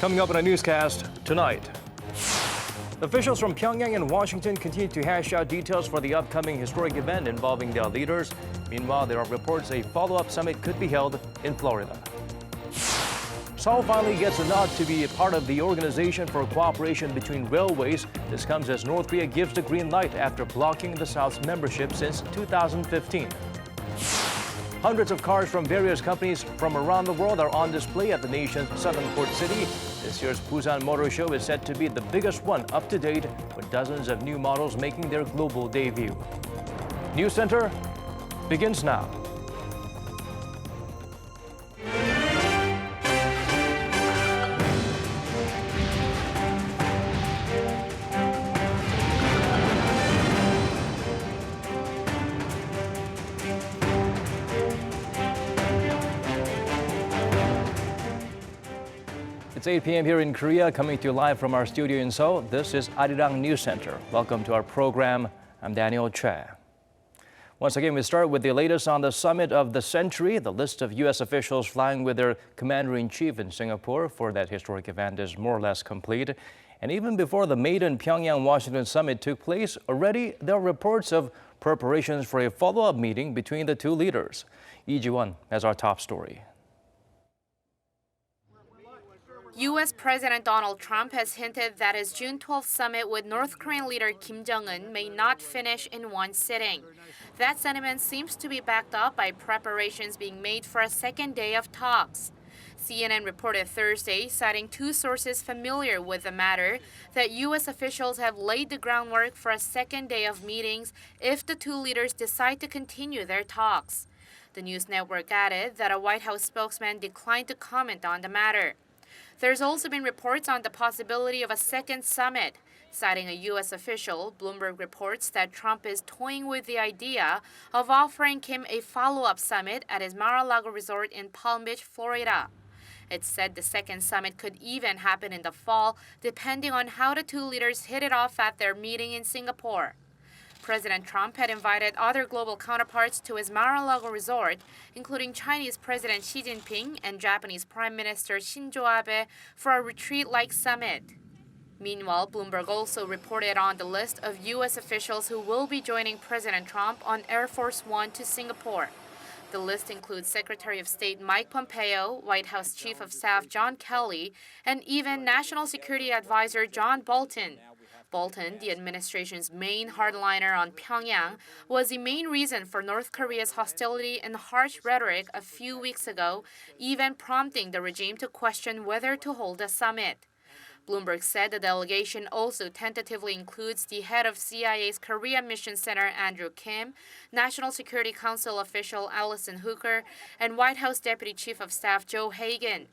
Coming up in a newscast tonight. Officials from Pyongyang and Washington continue to hash out details for the upcoming historic event involving their leaders. Meanwhile, there are reports a follow-up summit could be held in Florida. Seoul finally gets a nod to be a part of the Organization for Cooperation Between Railways. This comes as North Korea gives the green light after blocking the South's membership since 2015. Hundreds of cars from various companies from around the world are on display at the nation's southern port city. This year's Busan Motor Show is said to be the biggest one up to date, with dozens of new models making their global debut. News Center begins now. It's 8 p.m. here in Korea, coming to you live from our studio in Seoul. This is Arirang News Center. Welcome to our program. I'm Daniel Che. Once again, we start with the latest on the summit of the century. The list of U.S. officials flying with their commander-in-chief in Singapore for that historic event is more or less complete. And even before the maiden Pyongyang-Washington summit took place, already there are reports of preparations for a follow-up meeting between the two leaders. Lee Ji-won has our top story. U.S. President Donald Trump has hinted that his June 12th summit with North Korean leader Kim Jong-un may not finish in one sitting. That sentiment seems to be backed up by preparations being made for a second day of talks. CNN reported Thursday, citing two sources familiar with the matter, that U.S. officials have laid the groundwork for a second day of meetings if the two leaders decide to continue their talks. The news network added that a White House spokesman declined to comment on the matter. There's also been reports on the possibility of a second summit. Citing a U.S. official, Bloomberg reports that Trump is toying with the idea of offering Kim a follow-up summit at his Mar-a-Lago resort in Palm Beach, Florida. It's said the second summit could even happen in the fall, depending on how the two leaders hit it off at their meeting in Singapore. President Trump had invited other global counterparts to his Mar-a-Lago resort, including Chinese President Xi Jinping and Japanese Prime Minister Shinzo Abe, for a retreat-like summit. Meanwhile, Bloomberg also reported on the list of U.S. officials who will be joining President Trump on Air Force One to Singapore. The list includes Secretary of State Mike Pompeo, White House Chief of Staff John Kelly, and even National Security Advisor John Bolton. Bolton, the administration's main hardliner on Pyongyang, was the main reason for North Korea's hostility and harsh rhetoric a few weeks ago, even prompting the regime to question whether to hold a summit. Bloomberg said the delegation also tentatively includes the head of CIA's Korea Mission Center, Andrew Kim, National Security Council official Allison Hooker, and White House Deputy Chief of Staff Joe Hagan.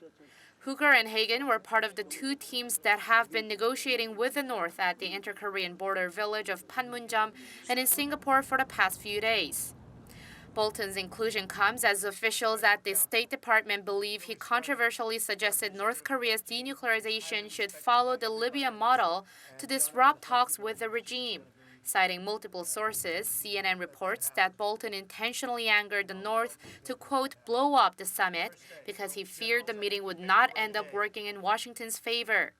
Hooker and Hagan were part of the two teams that have been negotiating with the North at the inter-Korean border village of Panmunjom and in Singapore for the past few days. Bolton's inclusion comes as officials at the State Department believe he controversially suggested North Korea's denuclearization should follow the Libya model to disrupt talks with the regime. Citing multiple sources, CNN reports that Bolton intentionally angered the North to, quote, blow up the summit because he feared the meeting would not end up working in Washington's favor.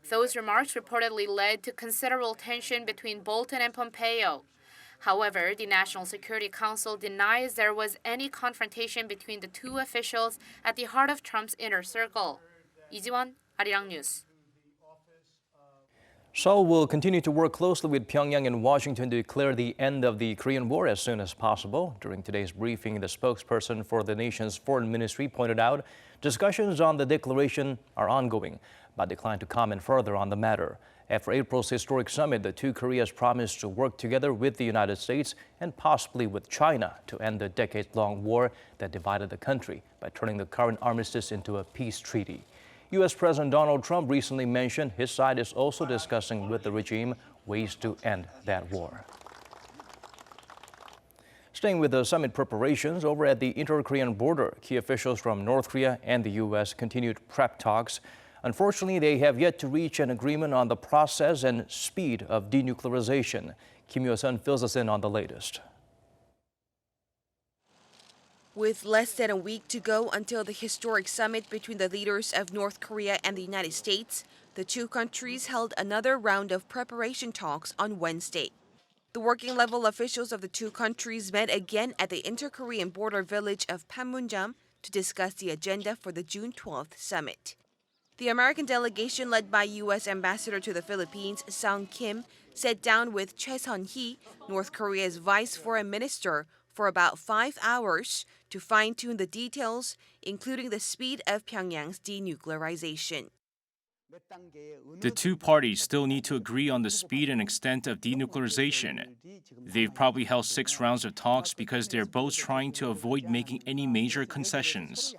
Those remarks reportedly led to considerable tension between Bolton and Pompeo. However, the National Security Council denies there was any confrontation between the two officials at the heart of Trump's inner circle. Lee Ji-won, Arirang News. Seoul will continue to work closely with Pyongyang and Washington to declare the end of the Korean War as soon as possible. During today's briefing, the spokesperson for the nation's foreign ministry pointed out discussions on the declaration are ongoing, but declined to comment further on the matter. After April's historic summit, the two Koreas promised to work together with the United States and possibly with China to end the decades-long war that divided the country by turning the current armistice into a peace treaty. U.S. President Donald Trump recently mentioned his side is also discussing with the regime ways to end that war. Staying with the summit preparations, over at the inter-Korean border, key officials from North Korea and the U.S. continued prep talks. Unfortunately, they have yet to reach an agreement on the process and speed of denuclearization. Kim Yo-sun fills us in on the latest. With less than a week to go until the historic summit between the leaders of North Korea and the United States, the two countries held another round of preparation talks on Wednesday. The working-level officials of the two countries met again at the inter-Korean border village of Panmunjom to discuss the agenda for the June 12th summit. The American delegation led by U.S. Ambassador to the Philippines, Sung Kim, sat down with Choi Sun-hee, North Korea's vice foreign minister, for about 5 hours to fine-tune the details, including the speed of Pyongyang's denuclearization. The two parties still need to agree on the speed and extent of denuclearization. They've probably held 6 rounds of talks because they're both trying to avoid making any major concessions.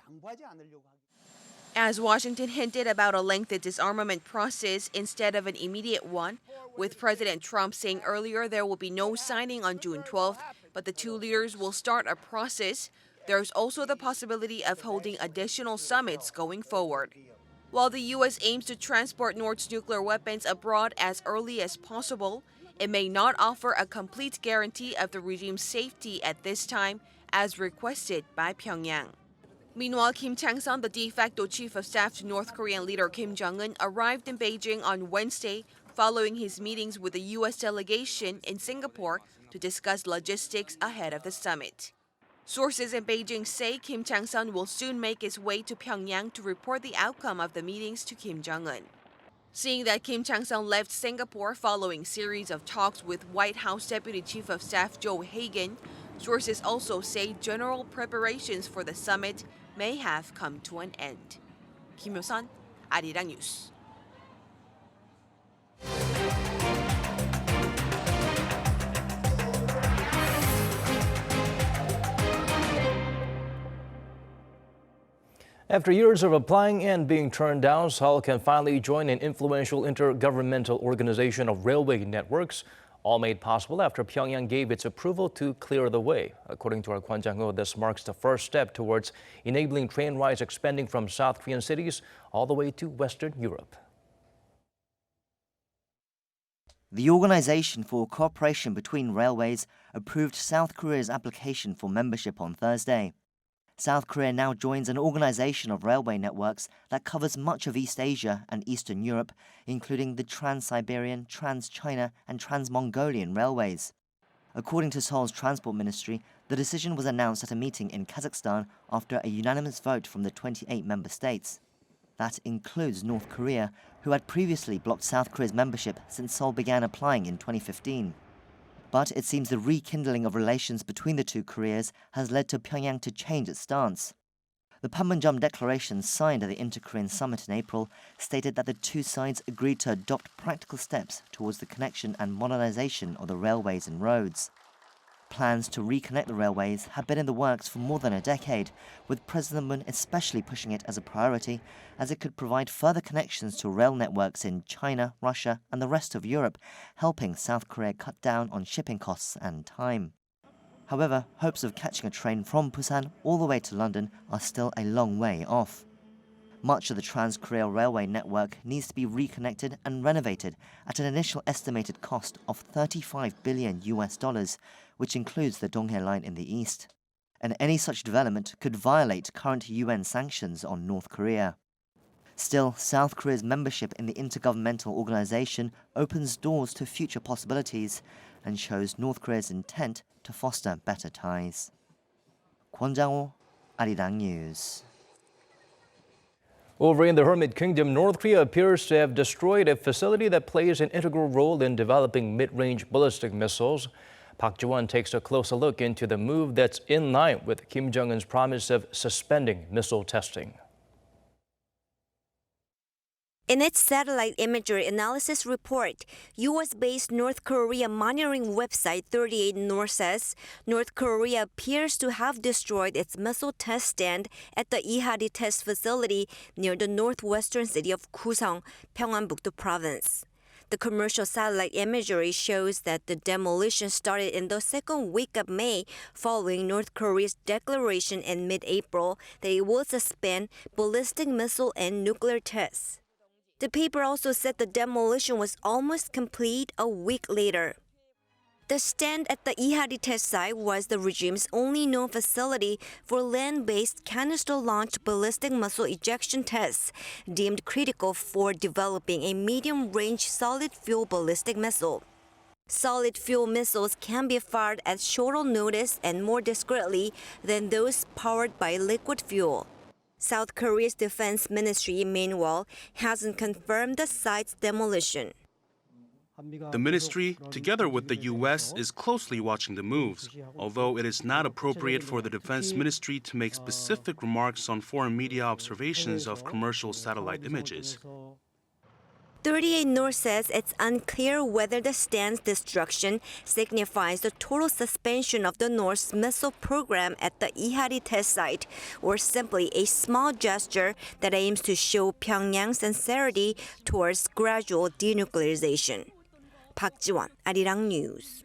As Washington hinted about a lengthy disarmament process instead of an immediate one, with President Trump saying earlier there will be no signing on June 12th, but the two leaders will start a process, there's also the possibility of holding additional summits going forward. While the U.S. aims to transport North's nuclear weapons abroad as early as possible, it may not offer a complete guarantee of the regime's safety at this time, as requested by Pyongyang. Meanwhile, Kim Chang-sun, the de facto chief of staff to North Korean leader Kim Jong-un, arrived in Beijing on Wednesday following his meetings with the U.S. delegation in Singapore to discuss logistics ahead of the summit. Sources in Beijing say Kim Chang-sun will soon make his way to Pyongyang to report the outcome of the meetings to Kim Jong-un. Seeing that Kim Chang-sun left Singapore following a series of talks with White House Deputy Chief of Staff Joe Hagan, sources also say general preparations for the summit may have come to an end. Kim Yo-sun, Arirang News. After years of applying and being turned down, Seoul can finally join an influential intergovernmental organization of railway networks, all made possible after Pyongyang gave its approval to clear the way. According to our Kwon Jang-ho, this marks the first step towards enabling train rides expanding from South Korean cities all the way to Western Europe. The Organization for Cooperation Between Railways approved South Korea's application for membership on Thursday. South Korea now joins an organization of railway networks that covers much of East Asia and Eastern Europe, including the Trans-Siberian, Trans-China and Trans-Mongolian railways. According to Seoul's Transport Ministry, the decision was announced at a meeting in Kazakhstan after a unanimous vote from the 28 member states. That includes North Korea, who had previously blocked South Korea's membership since Seoul began applying in 2015. But it seems the rekindling of relations between the two Koreas has led to Pyongyang to change its stance. The Panmunjom Declaration signed at the Inter-Korean Summit in April stated that the two sides agreed to adopt practical steps towards the connection and modernization of the railways and roads. Plans to reconnect the railways have been in the works for more than a decade, with President Moon especially pushing it as a priority, as it could provide further connections to rail networks in China, Russia and the rest of Europe, helping South Korea cut down on shipping costs and time. However, hopes of catching a train from Busan all the way to London are still a long way off. Much of the Trans-Korea railway network needs to be reconnected and renovated at an initial estimated cost of $35 billion, which includes the Donghae line in the east. And any such development could violate current UN sanctions on North Korea. Still, South Korea's membership in the Intergovernmental Organization opens doors to future possibilities and shows North Korea's intent to foster better ties. Kwon Jang-ho, Arirang News. Over in the Hermit Kingdom, North Korea appears to have destroyed a facility that plays an integral role in developing mid-range ballistic missiles. Park Ji-won takes a closer look into the move that's in line with Kim Jong-un's promise of suspending missile testing. In its satellite imagery analysis report, U.S.-based North Korea monitoring website 38 North says North Korea appears to have destroyed its missile test stand at the Ihari test facility near the northwestern city of Kusong, Pyeongan-bukdo province. The commercial satellite imagery shows that the demolition started in the second week of May following North Korea's declaration in mid-April that it will suspend ballistic missile and nuclear tests. The paper also said the demolition was almost complete a week later. The stand at the Ihari test site was the regime's only known facility for land-based canister-launched ballistic missile ejection tests, deemed critical for developing a medium-range solid-fuel ballistic missile. Solid-fuel missiles can be fired at shorter notice and more discreetly than those powered by liquid fuel. South Korea's defense ministry, meanwhile, hasn't confirmed the site's demolition. The ministry, together with the U.S., is closely watching the moves, although it is not appropriate for the defense ministry to make specific remarks on foreign media observations of commercial satellite images. 38 North says it's unclear whether the stand's destruction signifies the total suspension of the North's missile program at the Ihari test site, or simply a small gesture that aims to show Pyongyang's sincerity towards gradual denuclearization. Park Ji-won, Arirang News.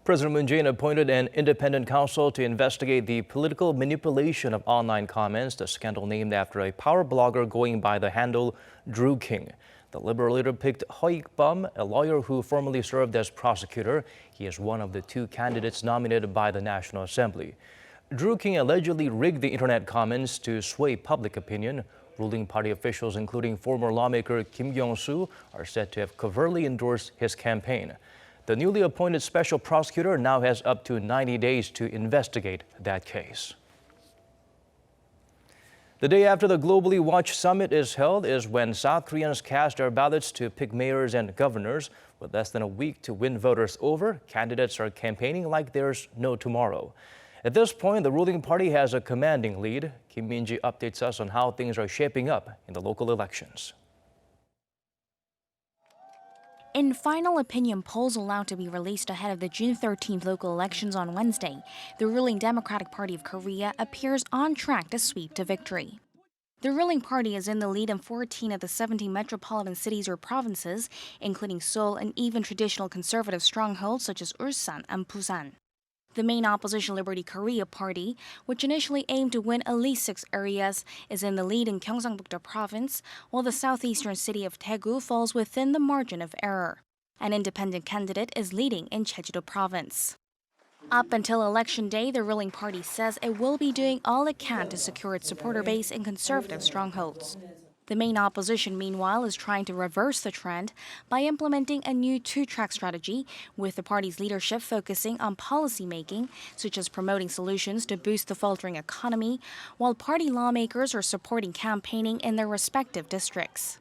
President Moon Jae-in appointed an independent counsel to investigate the political manipulation of online comments, the scandal named after a power blogger going by the handle Druking. The Liberal leader picked Hoi Ik-bum, a lawyer who formerly served as prosecutor. He is one of the two candidates nominated by the National Assembly. Druking allegedly rigged the internet comments to sway public opinion. Ruling party officials, including former lawmaker Kim Kyung-soo, are said to have covertly endorsed his campaign. The newly appointed special prosecutor now has up to 90 days to investigate that case. The day after the Globally Watch Summit is held is when South Koreans cast their ballots to pick mayors and governors. With less than a week to win voters over, candidates are campaigning like there's no tomorrow. At this point, the ruling party has a commanding lead. Kim Min-ji updates us on how things are shaping up in the local elections. In final opinion polls allowed to be released ahead of the June 13th local elections on Wednesday, the ruling Democratic Party of Korea appears on track to sweep to victory. The ruling party is in the lead in 14 of the 17 metropolitan cities or provinces, including Seoul and even traditional conservative strongholds such as Ulsan and Busan. The main opposition Liberty Korea party, which initially aimed to win at least 6 areas, is in the lead in Gyeongsangbuk-do province, while the southeastern city of Daegu falls within the margin of error. An independent candidate is leading in Jeju-do province. Up until election day, the ruling party says it will be doing all it can to secure its supporter base in conservative strongholds. The main opposition, meanwhile, is trying to reverse the trend by implementing a new two-track strategy, with the party's leadership focusing on policy-making, such as promoting solutions to boost the faltering economy, while party lawmakers are supporting campaigning in their respective districts.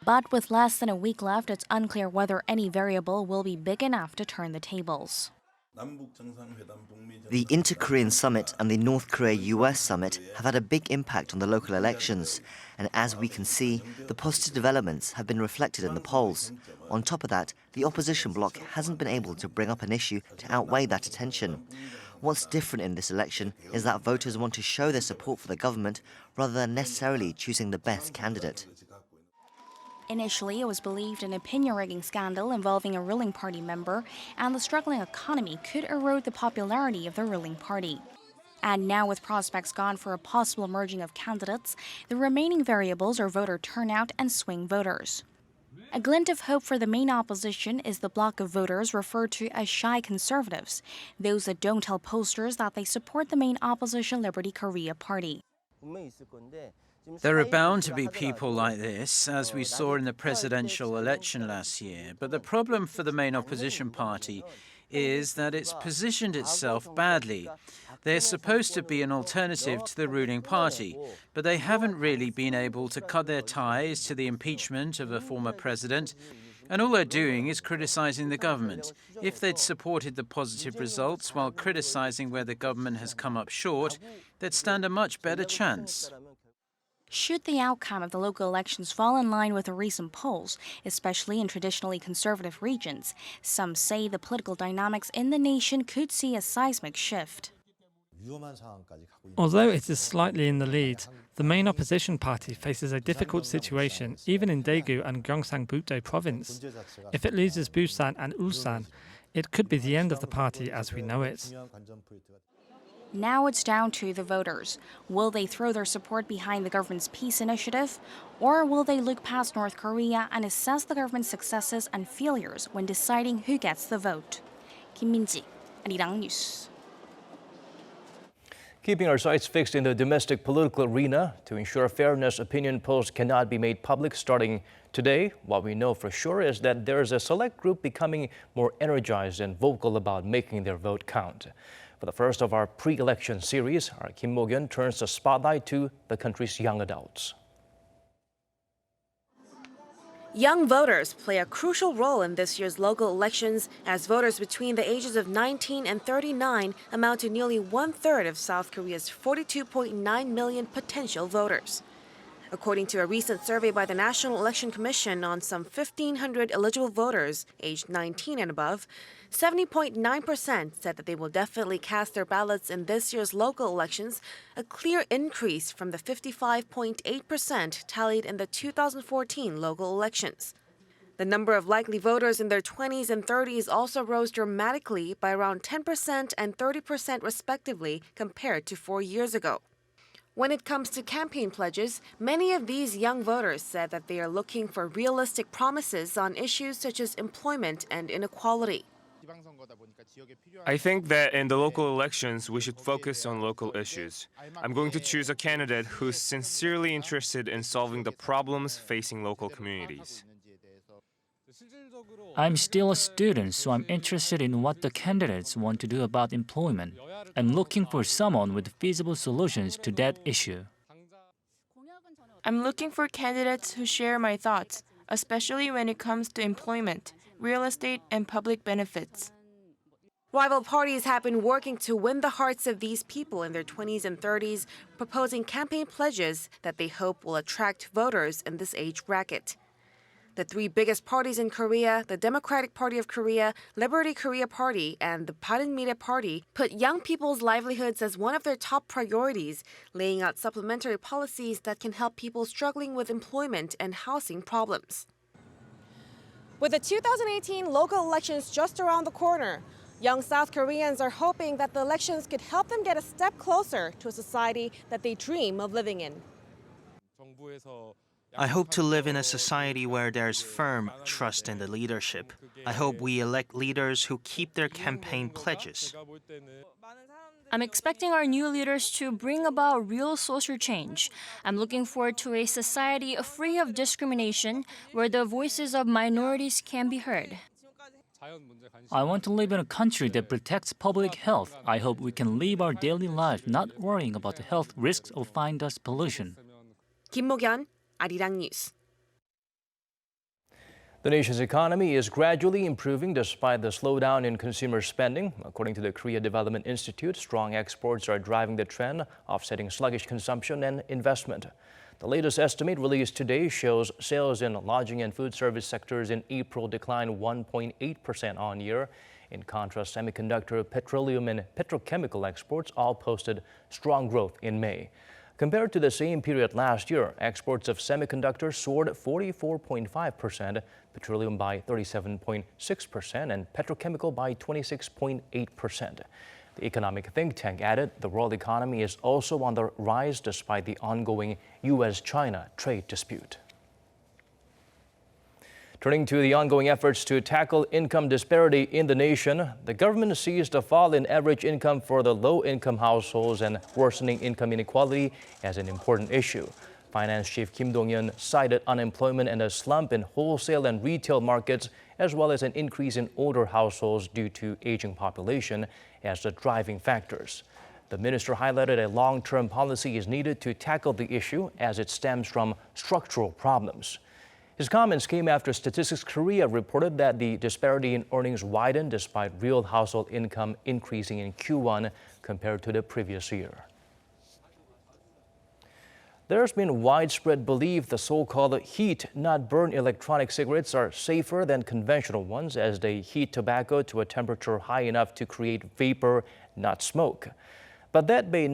But with less than a week left, it's unclear whether any variable will be big enough to turn the tables. The Inter-Korean Summit and the North Korea-U.S. Summit have had a big impact on the local elections, and as we can see, the positive developments have been reflected in the polls. On top of that, the opposition bloc hasn't been able to bring up an issue to outweigh that attention. What's different in this election is that voters want to show their support for the government rather than necessarily choosing the best candidate. Initially, it was believed an opinion-rigging scandal involving a ruling party member and the struggling economy could erode the popularity of the ruling party. And now, with prospects gone for a possible merging of candidates, the remaining variables are voter turnout and swing voters. A glint of hope for the main opposition is the bloc of voters referred to as shy conservatives, those that don't tell pollsters that they support the main opposition Liberty Korea party. There are bound to be people like this, as we saw in the presidential election last year, but the problem for the main opposition party is that it's positioned itself badly. They're supposed to be an alternative to the ruling party, but they haven't really been able to cut their ties to the impeachment of a former president, and all they're doing is criticizing the government. If they'd supported the positive results while criticizing where the government has come up short, they'd stand a much better chance. Should the outcome of the local elections fall in line with the recent polls, especially in traditionally conservative regions, some say the political dynamics in the nation could see a seismic shift. Although it is slightly in the lead, the main opposition party faces a difficult situation even in Daegu and Gyeongsangbuk-do province. If it loses Busan and Ulsan, it could be the end of the party as we know it. Now it's down to the voters. Will they throw their support behind the government's peace initiative? Or will they look past North Korea and assess the government's successes and failures when deciding who gets the vote? Kim Min-ji, Arirang News. Keeping our sights fixed in the domestic political arena to ensure fairness, opinion polls cannot be made public starting today. What we know for sure is that there is a select group becoming more energized and vocal about making their vote count. For the first of our pre-election series, our Kim Mo-gyun turns the spotlight to the country's young adults. Young voters play a crucial role in this year's local elections, as voters between the ages of 19 and 39 amount to nearly one-third of South Korea's 42.9 million potential voters. According to a recent survey by the National Election Commission on some 1,500 eligible voters aged 19 and above, 70.9% said that they will definitely cast their ballots in this year's local elections, a clear increase from the 55.8% tallied in the 2014 local elections. The number of likely voters in their 20s and 30s also rose dramatically by around 10% and 30% respectively compared to 4 years ago. When it comes to campaign pledges, many of these young voters said that they are looking for realistic promises on issues such as employment and inequality. I think that in the local elections, we should focus on local issues. I'm going to choose a candidate who's sincerely interested in solving the problems facing local communities. I'm still a student, so I'm interested in what the candidates want to do about employment. I'm looking for someone with feasible solutions to that issue. I'm looking for candidates who share my thoughts, especially when it comes to employment, real estate, and public benefits. Rival parties have been working to win the hearts of these people in their 20s and 30s, proposing campaign pledges that they hope will attract voters in this age bracket. The three biggest parties in Korea, the Democratic Party of Korea, Liberty Korea Party, and the Bareunmirae Party, put young people's livelihoods as one of their top priorities, laying out supplementary policies that can help people struggling with employment and housing problems. With the 2018 local elections just around the corner, young South Koreans are hoping that the elections could help them get a step closer to a society that they dream of living in. I hope to live in a society where there's firm trust in the leadership. I hope we elect leaders who keep their campaign pledges. I'm expecting our new leaders to bring about real social change. I'm looking forward to a society free of discrimination, where the voices of minorities can be heard. I want to live in a country that protects public health. I hope we can live our daily life not worrying about the health risks of fine dust pollution. Kim Mo-gyun, Arirang News. The nation's economy is gradually improving despite the slowdown in consumer spending. According to the Korea Development Institute, strong exports are driving the trend, offsetting sluggish consumption and investment. The latest estimate released today shows sales in lodging and food service sectors in April declined 1.8% on year. In contrast, semiconductor, petroleum, and petrochemical exports all posted strong growth in May. Compared to the same period last year, exports of semiconductors soared 44.5%, petroleum by 37.6%, and petrochemical by 26.8%. The economic think tank added the world economy is also on the rise despite the ongoing U.S.-China trade dispute. Turning to the ongoing efforts to tackle income disparity in the nation, the government sees the fall in average income for the low-income households and worsening income inequality as an important issue. Finance Chief Kim Dong-yeon cited unemployment and a slump in wholesale and retail markets, as well as an increase in older households due to aging population as the driving factors. The minister highlighted a long-term policy is needed to tackle the issue as it stems from structural problems. His comments came after Statistics Korea reported that the disparity in earnings widened despite real household income increasing in Q1 compared to the previous year. There's been widespread belief the so-called heat-not-burn electronic cigarettes are safer than conventional ones as they heat tobacco to a temperature high enough to create vapor, not smoke. But that may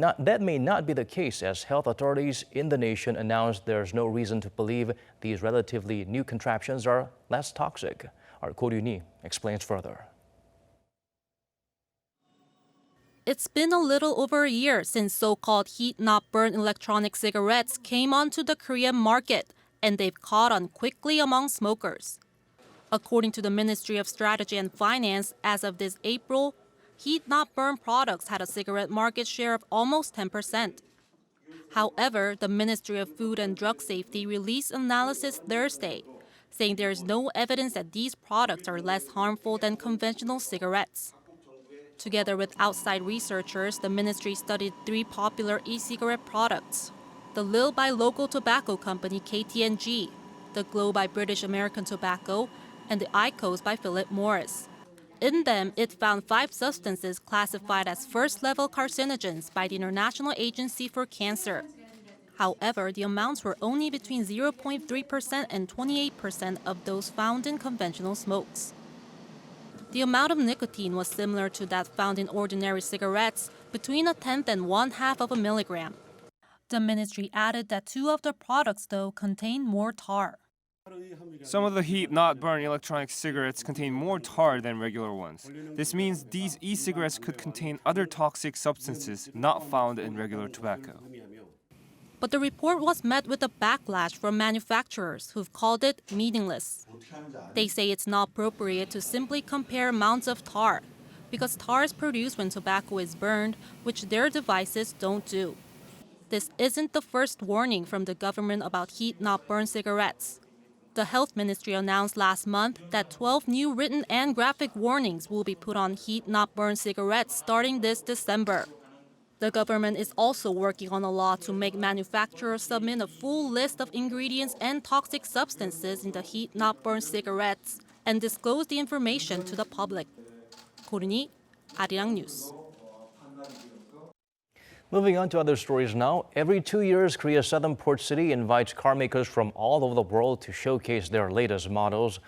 not be the case, as health authorities in the nation announced there's no reason to believe these relatively new contraptions are less toxic. Our Ko Ryuni explains further. It's been a little over a year since so-called heat-not-burn electronic cigarettes came onto the Korean market, and they've caught on quickly among smokers. According to the Ministry of Strategy and Finance, as of this April, heat-not-burn products had a cigarette market share of almost 10%. However, the Ministry of Food and Drug Safety released analysis Thursday, saying there is no evidence that these products are less harmful than conventional cigarettes. Together with outside researchers, the ministry studied 3 popular e-cigarette products: the Lil by local tobacco company KT&G, the Glow by British American Tobacco, and the IQOS by Philip Morris. In them, it found 5 substances classified as first-level carcinogens by the International Agency for Cancer. However, the amounts were only between 0.3% and 28% of those found in conventional smokes. The amount of nicotine was similar to that found in ordinary cigarettes, between 1/10 and 1/2 of a milligram. The ministry added that 2 of the products, though, contain more tar. Some of the heat-not-burn electronic cigarettes contain more tar than regular ones. This means these e-cigarettes could contain other toxic substances not found in regular tobacco. But the report was met with a backlash from manufacturers who've called it meaningless. They say it's not appropriate to simply compare amounts of tar, because tar is produced when tobacco is burned, which their devices don't do. This isn't the first warning from the government about heat-not-burn cigarettes. The Health Ministry announced last month that 12 new written and graphic warnings will be put on heat-not-burn cigarettes starting this December. The government is also working on a law to make manufacturers submit a full list of ingredients and toxic substances in the heat-not-burn cigarettes and disclose the information to the public. 고른이 아리랑 뉴스. Moving on to other stories now. Every 2 years, Korea's southern port city invites carmakers from all over the world to showcase their latest models.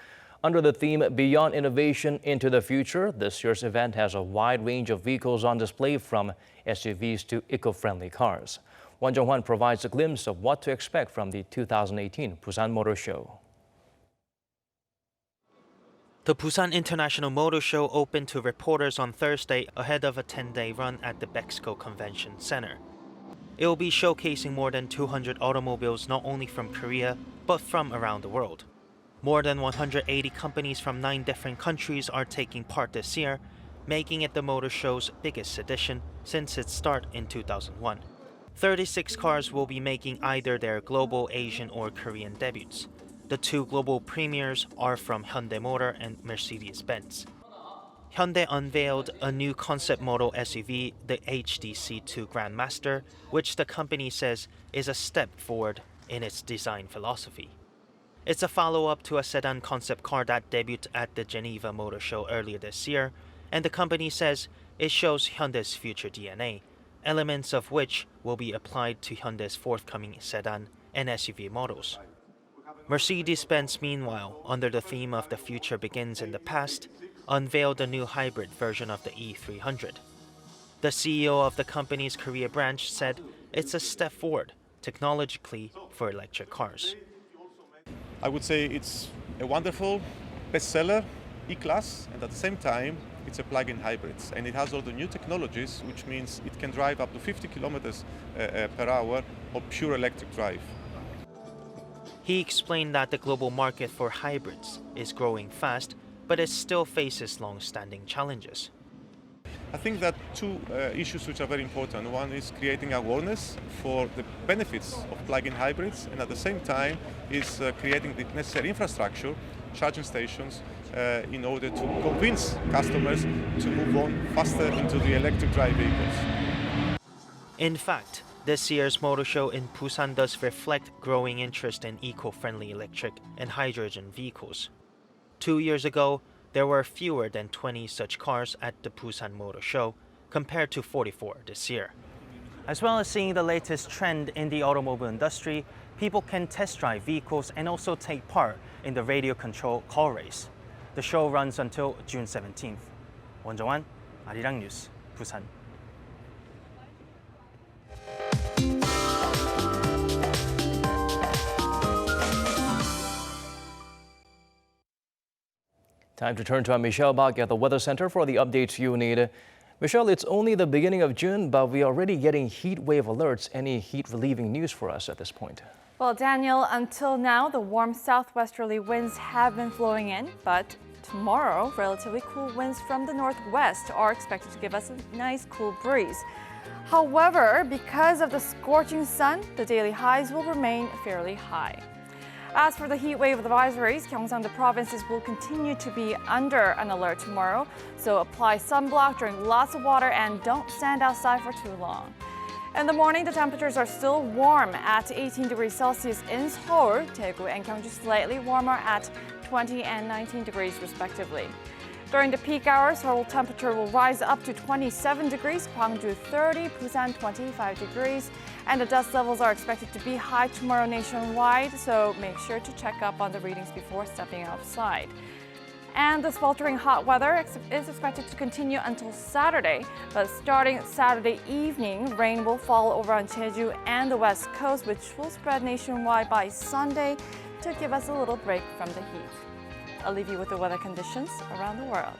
Under the theme Beyond Innovation into the Future, this year's event has a wide range of vehicles on display, from SUVs to eco-friendly cars. Jong-un provides a glimpse of what to expect from the 2018 Busan Motor Show. The Busan International Motor Show opened to reporters on Thursday ahead of a 10-day run at the Bexco Convention Center. It will be showcasing more than 200 automobiles not only from Korea, but from around the world. More than 180 companies from 9 different countries are taking part this year, making it the motor show's biggest edition since its start in 2001. 36 cars will be making either their global, Asian, or Korean debuts. The 2 global premieres are from Hyundai Motor and Mercedes-Benz. Hyundai unveiled a new concept model SUV, the HDZ2 Grandmaster, which the company says is a step forward in its design philosophy. It's a follow-up to a sedan concept car that debuted at the Geneva Motor Show earlier this year, and the company says it shows Hyundai's future DNA, elements of which will be applied to Hyundai's forthcoming sedan and SUV models. Mercedes-Benz, meanwhile, under the theme of the future begins in the past, unveiled a new hybrid version of the E300. The CEO of the company's Korea branch said it's a step forward technologically for electric cars. I would say it's a wonderful bestseller, E-Class, and at the same time, it's a plug-in hybrid. And it has all the new technologies, which means it can drive up to 50 kilometers per hour of pure electric drive. He explained that the global market for hybrids is growing fast, but it still faces long-standing challenges. I think that 2 issues which are very important. One is creating awareness for the benefits of plug-in hybrids, and at the same time is creating the necessary infrastructure, charging stations, in order to convince customers to move on faster into the electric drive vehicles. In fact, this year's motor show in Busan does reflect growing interest in eco-friendly electric and hydrogen vehicles. 2 years ago, there were fewer than 20 such cars at the Busan Motor Show, compared to 44 this year. As well as seeing the latest trend in the automobile industry, people can test drive vehicles and also take part in the radio control car race. The show runs until June 17th. 원정환, 아리랑 뉴스, 부산. Time to turn to Michelle Bach at the Weather Center for the updates you need. Michelle, it's only the beginning of June, but we're already getting heat wave alerts. Any heat relieving news for us at this point? Well, Daniel, until now, the warm southwesterly winds have been flowing in, but tomorrow, relatively cool winds from the northwest are expected to give us a nice cool breeze. However, because of the scorching sun, the daily highs will remain fairly high. As for the heat wave advisories, Gyeongsang provinces will continue to be under an alert tomorrow, so apply sunblock, drink lots of water, and don't stand outside for too long. In the morning, the temperatures are still warm at 18 degrees Celsius in Seoul, Daegu and Gyeongju slightly warmer at 20 and 19 degrees respectively. During the peak hours, Seoul temperature will rise up to 27 degrees, Gwangju 30, Busan 25 degrees, and the dust levels are expected to be high tomorrow nationwide, so make sure to check up on the readings before stepping outside. And the sweltering hot weather is expected to continue until Saturday, but starting Saturday evening, rain will fall over on Jeju and the west coast, which will spread nationwide by Sunday to give us a little break from the heat. I'll leave you with the weather conditions around the world.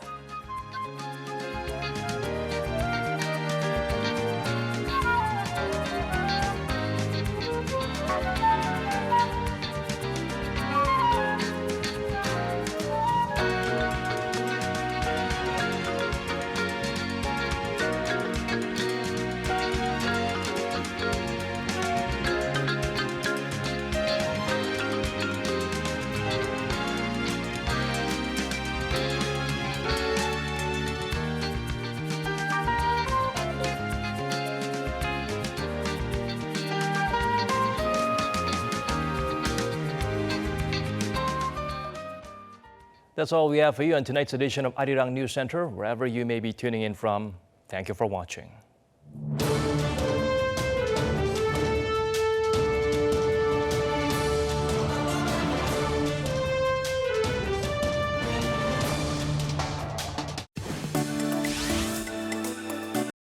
That's all we have for you on tonight's edition of Arirang News Center. Wherever you may be tuning in from, thank you for watching.